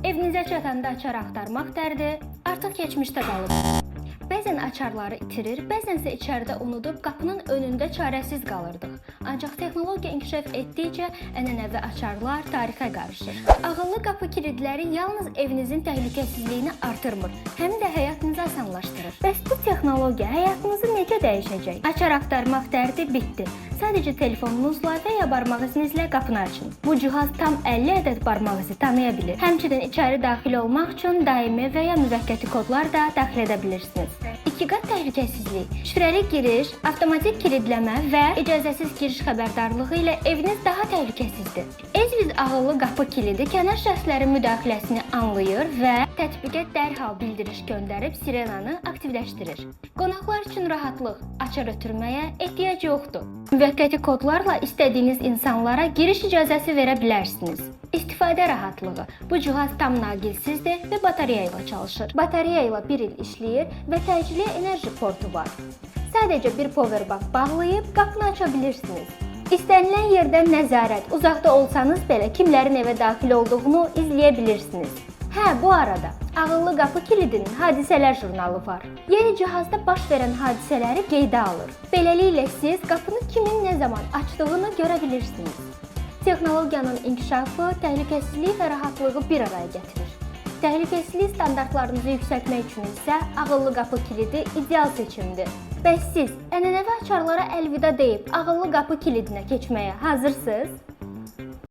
Evinizə çatanda açar axtarmaq dərdi artıq keçmişdə qalıb. Bəzən açarları itirir, bəzənsə içəridə unudub qapının önündə çarəsiz qalırdıq. Ancaq texnologiya inkişaf etdikcə ənənəvi açarlar tarixə qarışır. Ağıllı qapı kilidləri yalnız evinizin təhlükəsizliyini artırmır, həm də həyatınızı asanlaşdırır. Bəs bu texnologiya həyatınızı necə dəyişəcək? Açar axtarmaq dərdi bitdi. Sadəcə telefonunuzla və ya barmaq izinizlə qapını açın. Bu cihaz tam 50 ədəd barmaq izi tanıya bilir. Həmçinin içəri daxil olmaq üçün daimi və ya müvəqqəti kodlar da daxil edə bilirsiniz. 2 qat təhlükəsizlik, şifrəli giriş, avtomatik kilidləmə və icazəsiz giriş xəbərdarlığı ilə eviniz daha təhlükəsizdir. Ezviz ağıllı qapı kilidi kənar şəxslərin müdaxiləsini anlayır və tətbiqə dərhal bildiriş göndərib sirenanı aktivləşdirir. Qonaqlar üçün rahatlıq, açar ötürməyə ehtiyac yoxdur. Müvəqqəti kodlarla istədiyiniz insanlara giriş icazəsi verə bilərsiniz. İstifadə rahatlığı. Bu cihaz tam naqilsizdir və batareya ilə çalışır. Batareya ilə 1 il işləyir və təcili enerji portu var. Sadəcə bir powerbank bağlayıb qapını aça bilirsiniz. İstənilən yerdən nəzarət, uzaqda olsanız belə kimlərin evə daxil olduğunu izləyə bilirsiniz. Bu arada ağıllı qapı kilidinin hadisələr jurnalı var. Yeni cihazda baş verən hadisələri qeydə alır. Beləliklə siz qapını kimin nə zaman açdığını görə bilirsiniz. Texnologiyanın inkişafı təhlükəsizlik və rahatlığı bir araya gətirir. Təhlükəsizlik standartlarınızı yüksəltmək üçün isə ağıllı qapı kilidi ideal seçimdir. Bəs siz ənənəvi açarlara əlvida deyib ağıllı qapı kilidinə keçməyə hazırsınız?